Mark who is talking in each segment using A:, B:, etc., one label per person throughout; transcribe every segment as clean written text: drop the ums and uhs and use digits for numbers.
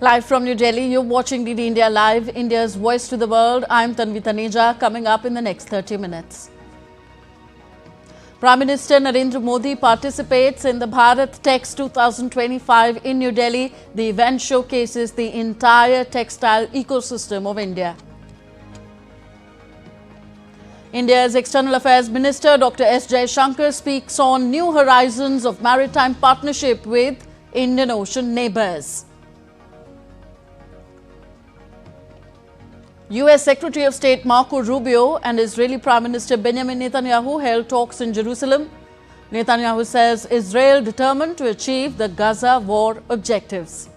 A: Live from New Delhi, you're watching DD India Live, India's voice to the world. I'm Tanvi Taneja, coming up in the next 30 minutes. Prime Minister Narendra Modi participates in the Bharat Text 2025 in New Delhi. The event showcases the entire textile ecosystem of India. India's External Affairs Minister Dr. S. Jaishankar speaks on new horizons of maritime partnership with Indian Ocean neighbours. US Secretary of State Marco Rubio and Israeli Prime Minister Benjamin Netanyahu held talks in Jerusalem. Netanyahu says Israel determined to achieve the Gaza war objectives.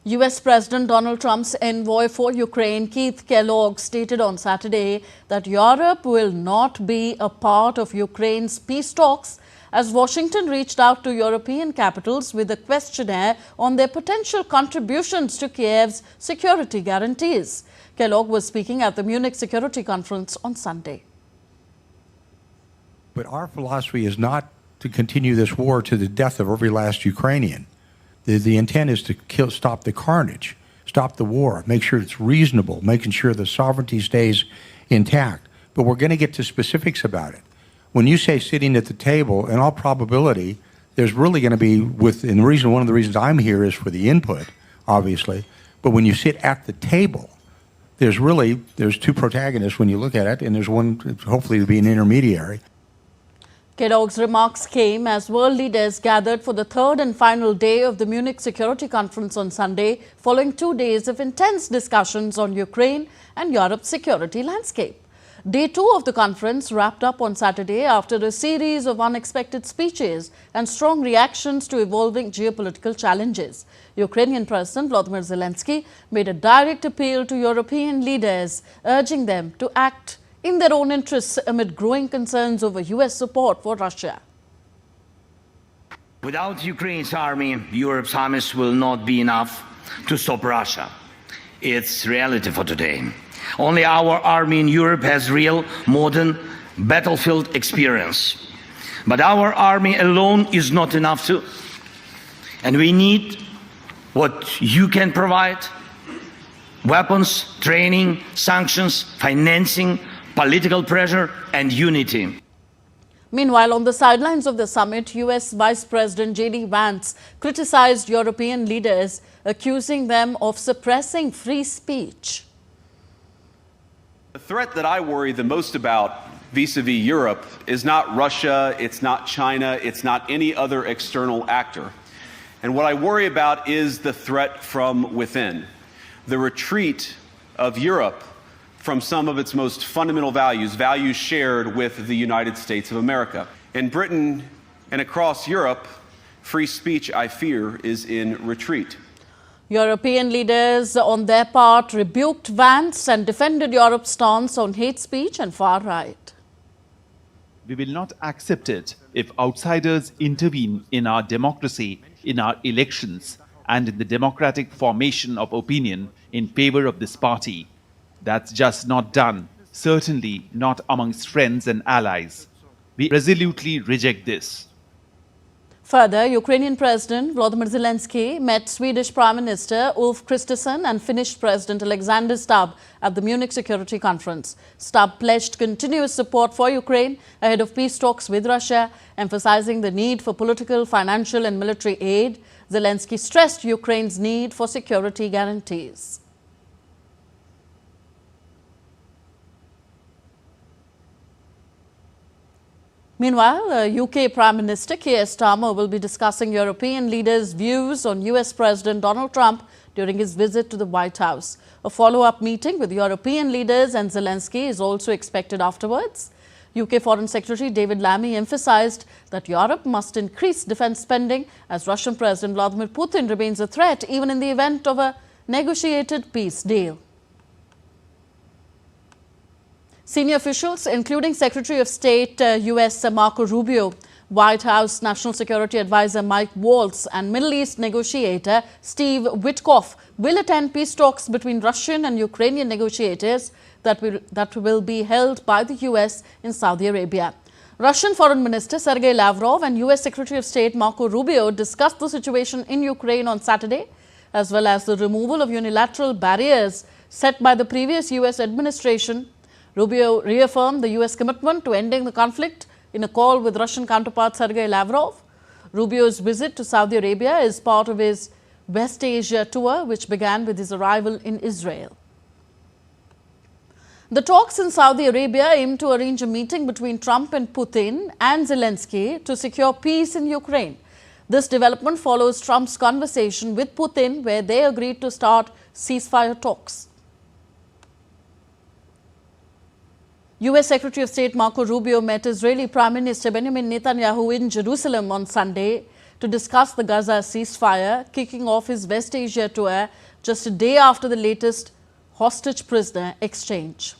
A: US President Donald Trump's envoy for Ukraine, Keith Kellogg, stated on Saturday that Europe will not be a part of Ukraine's peace talks as Washington reached out to European capitals with a questionnaire on their potential contributions to Kiev's security guarantees. Kellogg was speaking at the Munich Security Conference on Sunday.
B: But our philosophy is not to continue this war to the death of every last Ukrainian. The intent is to stop the carnage, stop the war, make sure it's reasonable, making sure the sovereignty stays intact. But we're going to get to specifics about it. When you say sitting at the table, in all probability, there's really going to be, one of the reasons I'm here is for the input, obviously. But when you sit at the table, there's two protagonists when you look at it, and there's one, hopefully, to be an intermediary.
A: Kellogg's remarks came as world leaders gathered for the third and final day of the Munich Security Conference on Sunday, following 2 days of intense discussions on Ukraine and Europe's security landscape. Day 2 of the conference wrapped up on Saturday after a series of unexpected speeches and strong reactions to evolving geopolitical challenges. Ukrainian President Volodymyr Zelensky made a direct appeal to European leaders, urging them to act in their own interests amid growing concerns over US support for Russia.
C: Without Ukraine's army, Europe's armies will not be enough to stop Russia. It's reality for today. Only our army in Europe has real, modern battlefield experience. But our army alone is not enough too. And we need what you can provide: weapons, training, sanctions, financing, political pressure and unity.
A: Meanwhile, on the sidelines of the summit, US Vice President JD Vance criticized European leaders, accusing them of suppressing free speech.
D: The threat that I worry the most about vis-a-vis Europe is not Russia, it's not China, it's not any other external actor. And what I worry about is the threat from within, the retreat of Europe from some of its most fundamental values, values shared with the United States of America. In Britain and across Europe, free speech, I fear, is in retreat.
A: European leaders, on their part, rebuked Vance and defended Europe's stance on hate speech and far right.
E: We will not accept it if outsiders intervene in our democracy, in our elections, and in the democratic formation of opinion in favor of this party. That's just not done, certainly not amongst friends and allies. We resolutely reject this.
A: Further, Ukrainian President Volodymyr Zelensky met Swedish Prime Minister Ulf Kristersson and Finnish President Alexander Stubb at the Munich Security Conference. Stubb pledged continuous support for Ukraine ahead of peace talks with Russia, emphasizing the need for political, financial and military aid. Zelensky stressed Ukraine's need for security guarantees. Meanwhile, UK Prime Minister Keir Starmer will be discussing European leaders' views on US President Donald Trump during his visit to the White House. A follow-up meeting with European leaders and Zelensky is also expected afterwards. UK Foreign Secretary David Lammy emphasized that Europe must increase defense spending as Russian President Vladimir Putin remains a threat even in the event of a negotiated peace deal. Senior officials, including Secretary of State U.S. Marco Rubio, White House National Security Advisor Mike Waltz and Middle East negotiator Steve Witkoff will attend peace talks between Russian and Ukrainian negotiators that will be held by the U.S. in Saudi Arabia. Russian Foreign Minister Sergei Lavrov and U.S. Secretary of State Marco Rubio discussed the situation in Ukraine on Saturday, as well as the removal of unilateral barriers set by the previous U.S. administration. Rubio reaffirmed the U.S. commitment to ending the conflict in a call with Russian counterpart Sergei Lavrov. Rubio's visit to Saudi Arabia is part of his West Asia tour, which began with his arrival in Israel. The talks in Saudi Arabia aim to arrange a meeting between Trump and Putin and Zelensky to secure peace in Ukraine. This development follows Trump's conversation with Putin, where they agreed to start ceasefire talks. U.S. Secretary of State Marco Rubio met Israeli Prime Minister Benjamin Netanyahu in Jerusalem on Sunday to discuss the Gaza ceasefire, kicking off his West Asia tour just a day after the latest hostage prisoner exchange.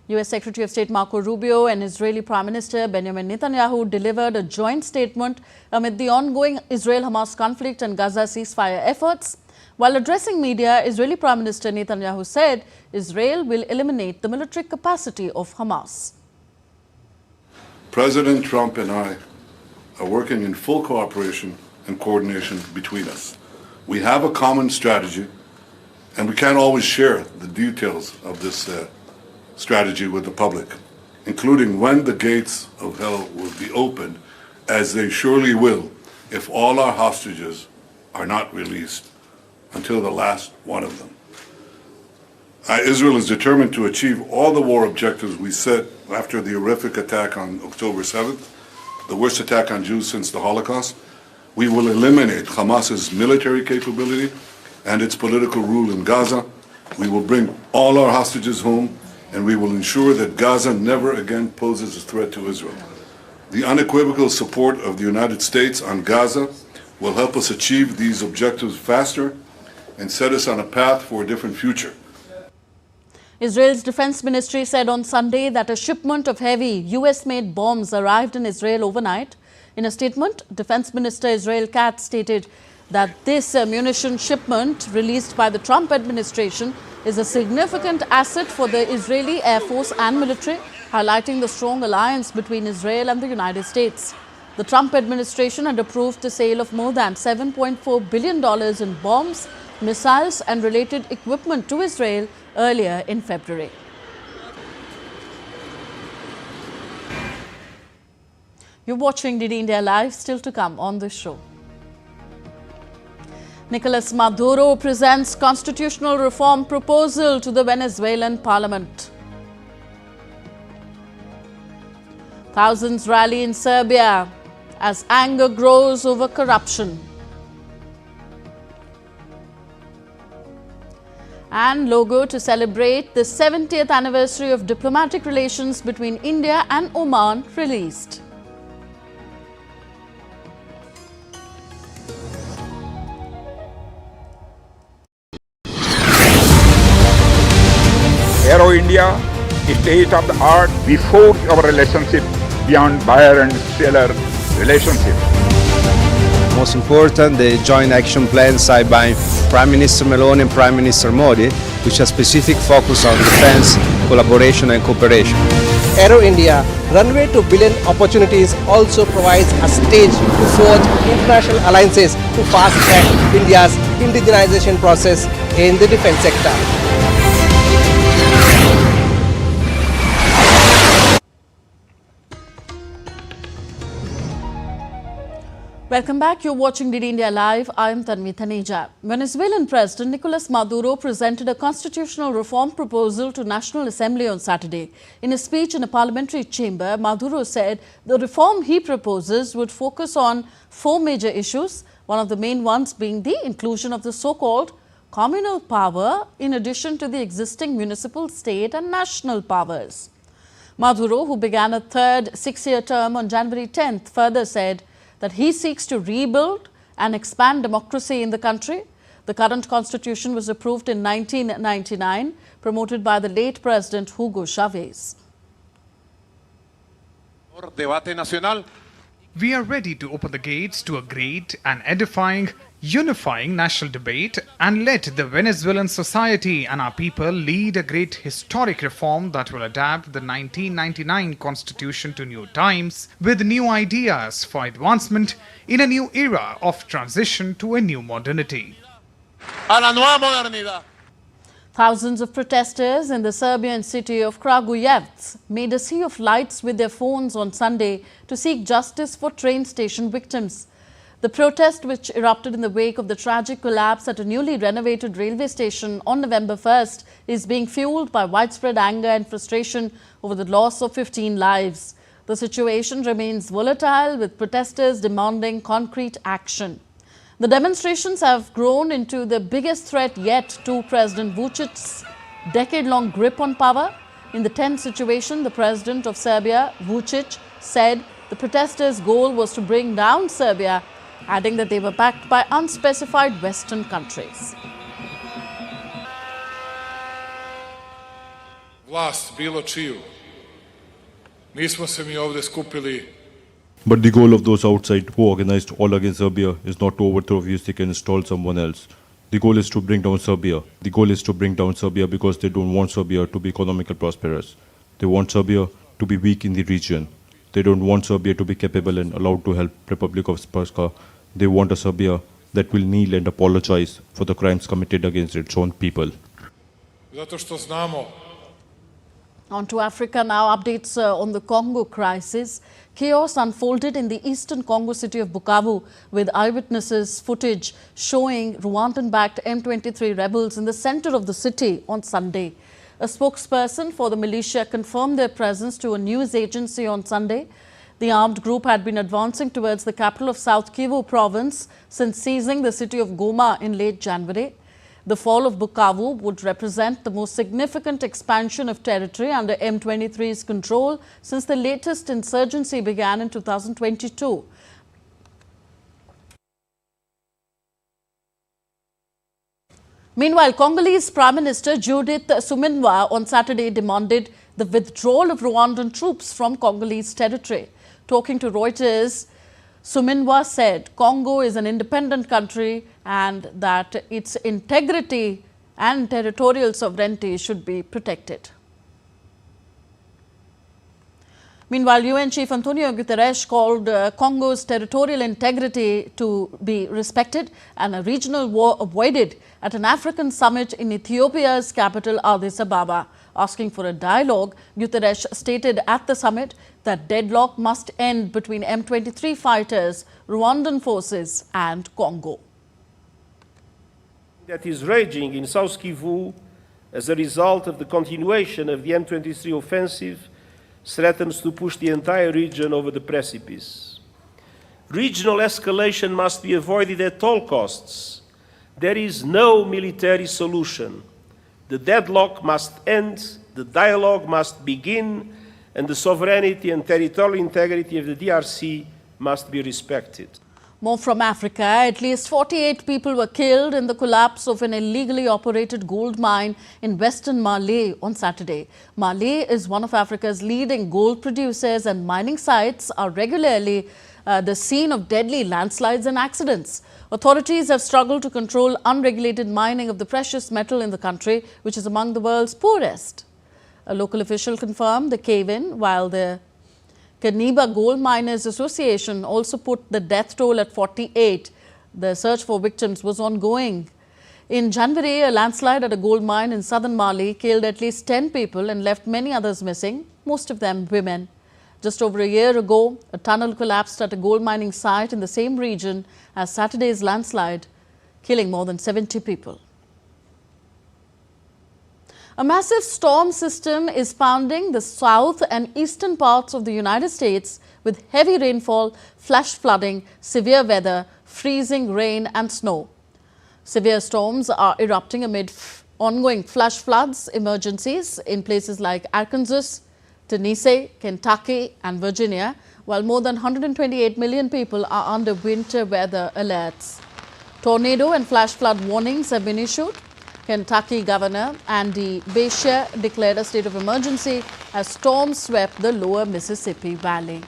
A: U.S. Secretary of State Marco Rubio and Israeli Prime Minister Benjamin Netanyahu delivered a joint statement amid the ongoing Israel-Hamas conflict and Gaza ceasefire efforts. While addressing media, Israeli Prime Minister Netanyahu said Israel will eliminate the military capacity of Hamas.
F: President Trump and I are working in full cooperation and coordination between us. We have a common strategy, and we can't always share the details of this strategy with the public, including when the gates of hell will be opened, as they surely will if all our hostages are not released until the last one of them. Israel is determined to achieve all the war objectives we set after the horrific attack on October 7th, the worst attack on Jews since the Holocaust. We will eliminate Hamas's military capability and its political rule in Gaza. We will bring all our hostages home, and we will ensure that Gaza never again poses a threat to Israel. The unequivocal support of the United States on Gaza will help us achieve these objectives faster and set us on a path for a different future.
A: Israel's defense ministry said on Sunday that a shipment of heavy US-made bombs arrived in Israel overnight. In a statement, Defense Minister Israel Katz stated that this munition shipment released by the Trump administration is a significant asset for the Israeli Air Force and military, highlighting the strong alliance between Israel and the United States. The Trump administration had approved the sale of more than $7.4 billion in bombs, missiles and related equipment to Israel earlier in February. You're watching DD India Live, still to come on this show. Nicolas Maduro presents constitutional reform proposal to the Venezuelan parliament. Thousands rally in Serbia as anger grows over corruption. And logo to celebrate the 70th anniversary of diplomatic relations between India and Oman released.
G: Aero India, state of the art, we forge our relationship beyond buyer and seller relationship.
H: Most important, the joint action plan signed by Prime Minister Meloni and Prime Minister Modi, which has specific focus on defense, collaboration and cooperation.
I: Aero India, runway to billion opportunities, also provides a stage to forge international alliances to fast-track India's indigenization process in the defense sector.
A: Welcome back. You're watching DD India Live. I'm Tanvi Thaneja. Venezuelan President Nicolas Maduro presented a constitutional reform proposal to National Assembly on Saturday. In a speech in a parliamentary chamber, Maduro said the reform he proposes would focus on 4 major issues, one of the main ones being the inclusion of the so-called communal power in addition to the existing municipal, state and national powers. Maduro, who began a third 6-year term on January 10th, further said that he seeks to rebuild and expand democracy in the country. The current constitution was approved in 1999, promoted by the late President Hugo Chavez.
J: Debate nacional.
K: We are ready to open the gates to a great and edifying, unifying national debate and let the Venezuelan society and our people lead a great historic reform that will adapt the 1999 constitution to new times with new ideas for advancement in a new era of transition to a new modernity.
J: A la nueva modernidad.
A: Thousands of protesters in the Serbian city of Kragujevac made a sea of lights with their phones on Sunday to seek justice for train station victims. The protest, which erupted in the wake of the tragic collapse at a newly renovated railway station on November 1st, is being fueled by widespread anger and frustration over the loss of 15 lives. The situation remains volatile, with protesters demanding concrete action. The demonstrations have grown into the biggest threat yet to President Vucic's decade-long grip on power. In the tense situation, the president of Serbia, Vucic, said the protesters' goal was to bring down Serbia, adding that they were backed by unspecified Western countries.
L: Vlast bilo čiju. Nismo se mi ovdje skupili.
M: But the goal of those outside who organized all against Serbia is not to overthrow Vucic and install someone else. The goal is to bring down Serbia. The goal is to bring down Serbia because they don't want Serbia to be economically prosperous. They want Serbia to be weak in the region. They don't want Serbia to be capable and allowed to help Republic of Srpska. They want a Serbia that will kneel and apologize for the crimes committed against its own people.
L: Zato što znamo.
A: On to Africa now. Updates on the Congo crisis. Chaos unfolded in the eastern Congo city of Bukavu, with eyewitnesses footage showing Rwandan-backed M23 rebels in the center of the city on Sunday. A spokesperson for the militia confirmed their presence to a news agency on Sunday. The armed group had been advancing towards the capital of South Kivu province since seizing the city of Goma in late January. The fall of Bukavu would represent the most significant expansion of territory under M23's control since the latest insurgency began in 2022. Meanwhile, Congolese Prime Minister Judith Suminwa on Saturday demanded the withdrawal of Rwandan troops from Congolese territory. Talking to Reuters, Suminwa said Congo is an independent country and that its integrity and territorial sovereignty should be protected. Meanwhile, UN Chief Antonio Guterres called Congo's territorial integrity to be respected and a regional war avoided at an African summit in Ethiopia's capital Addis Ababa. Asking for a dialogue, Guterres stated at the summit that deadlock must end between M23 fighters, Rwandan forces and Congo.
N: That is raging in South Kivu as a result of the continuation of the M23 offensive threatens to push the entire region over the precipice. Regional escalation must be avoided at all costs. There is no military solution. The deadlock must end, the dialogue must begin, and the sovereignty and territorial integrity of the DRC must be respected.
A: More from Africa. At least 48 people were killed in the collapse of an illegally operated gold mine in western Mali on Saturday. Mali is one of Africa's leading gold producers, and mining sites are regularly the scene of deadly landslides and accidents. Authorities have struggled to control unregulated mining of the precious metal in the country, which is among the world's poorest. A local official confirmed the cave-in, while the Kaniba Gold Miners Association also put the death toll at 48. The search for victims was ongoing. In January, a landslide at a gold mine in southern Mali killed at least 10 people and left many others missing, most of them women. Just over a year ago, a tunnel collapsed at a gold mining site in the same region as Saturday's landslide, killing more than 70 people. A massive storm system is pounding the south and eastern parts of the United States with heavy rainfall, flash flooding, severe weather, freezing rain and snow. Severe storms are erupting amid ongoing flash floods emergencies in places like Arkansas, Tennessee, Kentucky and Virginia, while more than 128 million people are under winter weather alerts. Tornado and flash flood warnings have been issued. Kentucky Governor Andy Beshear declared a state of emergency as storms swept the lower Mississippi Valley.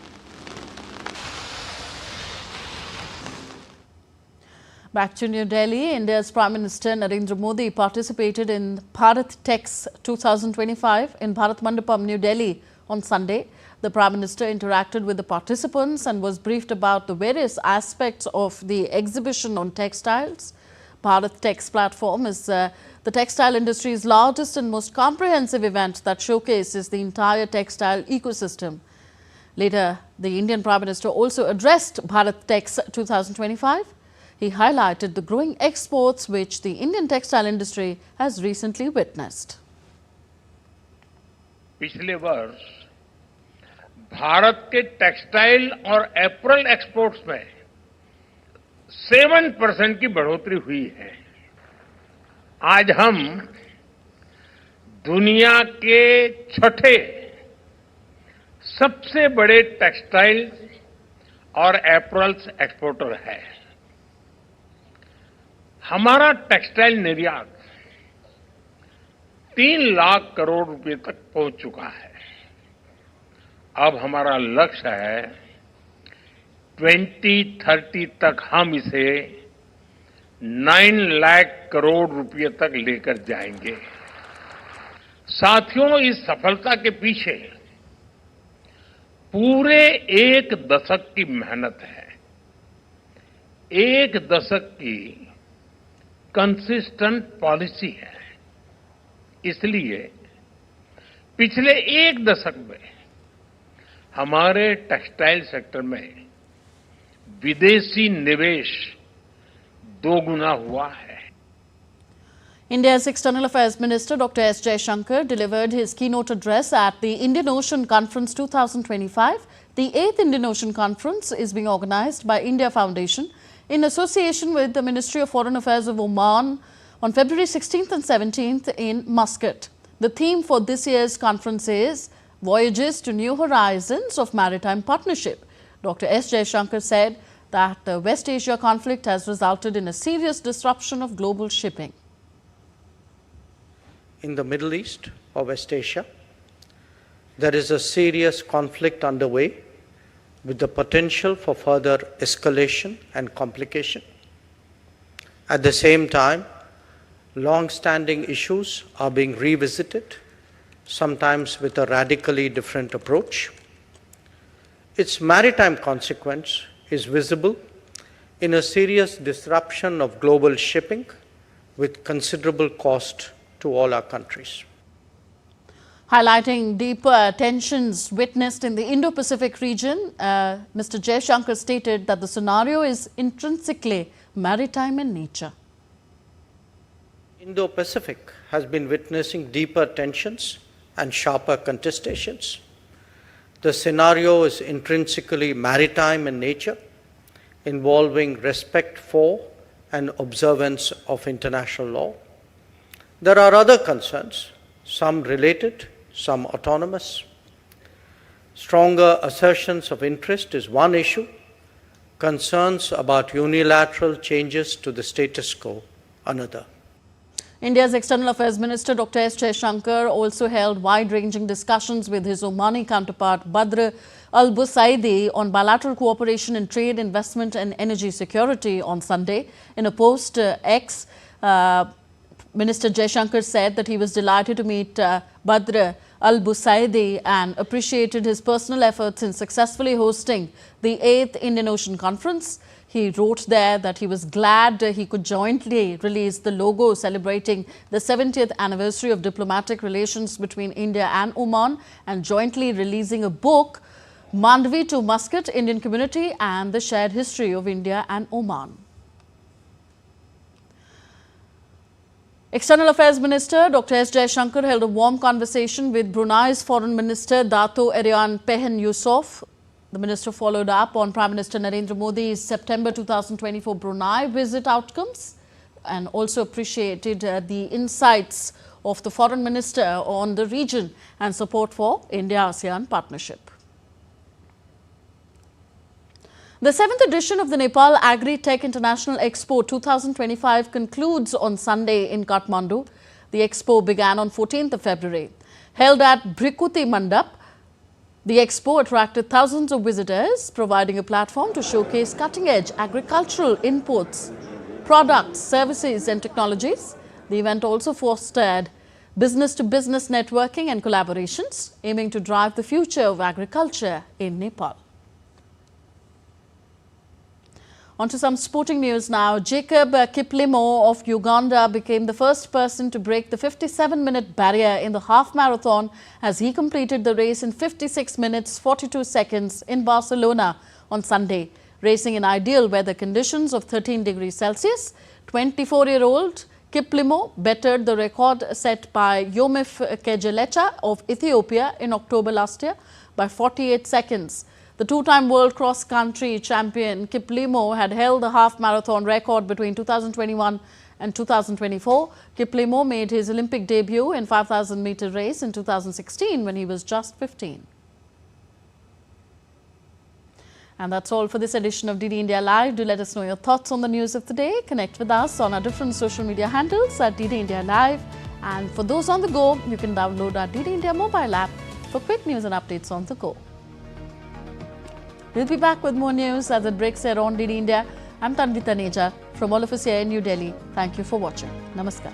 A: Back to New Delhi, India's Prime Minister Narendra Modi participated in Bharat Tex 2025 in Bharat Mandapam, New Delhi on Sunday. The Prime Minister interacted with the participants and was briefed about the various aspects of the exhibition on textiles. Bharat Tex platform is the textile industry's largest and most comprehensive event that showcases the entire textile ecosystem. Later, the Indian Prime Minister also addressed Bharat Tex 2025. He highlighted the growing exports which the Indian textile industry has recently witnessed.
O: पिछले वर्ष भारत के textile और apparel exports में 7% की बढ़ोतरी हुई है। आज हम दुनिया के छठे सबसे बड़े टेक्सटाइल और एपरल्स एक्सपोर्टर है। हमारा टेक्सटाइल निर्यात 3 लाख करोड़ रुपए तक पहुंच चुका है। अब हमारा लक्ष्य है 2030 तक हम इसे 9 लाख करोड़ रुपए तक लेकर जाएंगे। साथियों, इस सफलता के पीछे पूरे 1 दशक की मेहनत है। 1 दशक की कंसिस्टेंट पॉलिसी है। इसलिए पिछले 1 दशक में हमारे टेक्सटाइल सेक्टर में विदेशी निवेश 2 गुना हुआ है।
A: India's External Affairs Minister Dr. S. Jaishankar delivered his keynote address at the Indian Ocean Conference 2025. The 8th Indian Ocean Conference is being organized by India Foundation in association with the Ministry of Foreign Affairs of Oman on February 16th and 17th in Muscat. The theme for this year's conference is Voyages to New Horizons of Maritime Partnership. Dr. S. Jaishankar said that the West Asia conflict has resulted in a serious disruption of global shipping.
P: In the Middle East or West Asia, there is a serious conflict underway with the potential for further escalation and complication. At the same time, long-standing issues are being revisited, sometimes with a radically different approach. Its maritime consequence is visible in a serious disruption of global shipping with considerable cost to all our countries.
A: Highlighting deeper tensions witnessed in the Indo-Pacific region, Mr. Jaishankar stated that the scenario is intrinsically maritime in nature.
P: Indo-Pacific has been witnessing deeper tensions and sharper contestations. The scenario is intrinsically maritime in nature, involving respect for and observance of international law. There are other concerns, some related, some autonomous. Stronger assertions of interest is one issue, concerns about unilateral changes to the status quo another.
A: India's External Affairs Minister Dr. S. Jaishankar also held wide-ranging discussions with his Omani counterpart Badr al-Busaidi on bilateral cooperation in trade, investment and energy security on Sunday. In a post X, Minister Jaishankar said that he was delighted to meet Badr al-Busaidi and appreciated his personal efforts in successfully hosting the 8th Indian Ocean Conference. He wrote there that he was glad he could jointly release the logo celebrating the 70th anniversary of diplomatic relations between India and Oman and jointly releasing a book, Mandvi to Muscat, Indian Community and the Shared History of India and Oman. External Affairs Minister Dr. S. Jaishankar held a warm conversation with Brunei's Foreign Minister Dato Erian Pehen Yusof. The minister followed up on Prime Minister Narendra Modi's September 2024 Brunei visit outcomes and also appreciated the insights of the Foreign Minister on the region and support for India-ASEAN partnership. The 7th edition of the Nepal Agri-Tech International Expo 2025 concludes on Sunday in Kathmandu. The expo began on 14th of February. Held at Bhrikuti Mandap, the expo attracted thousands of visitors, providing a platform to showcase cutting-edge agricultural inputs, products, services and technologies. The event also fostered business-to-business networking and collaborations, aiming to drive the future of agriculture in Nepal. On to some sporting news now. Jacob Kiplimo of Uganda became the first person to break the 57-minute barrier in the half marathon as he completed the race in 56 minutes 42 seconds in Barcelona on Sunday. Racing in ideal weather conditions of 13 degrees Celsius, 24-year-old Kiplimo bettered the record set by Yomif Kejelecha of Ethiopia in October last year by 48 seconds. The two-time world cross-country champion Kiplimo had held the half-marathon record between 2021 and 2024. Kiplimo made his Olympic debut in 5,000-meter race in 2016 when he was just 15. And that's all for this edition of DD India Live. Do let us know your thoughts on the news of the day. Connect with us on our different social media handles at DD India Live. And for those on the go, you can download our DD India mobile app for quick news and updates on the go. We'll be back with more news as it breaks here on DD India. I'm Tanvi Taneja from all of us here in New Delhi. Thank you for watching. Namaskar.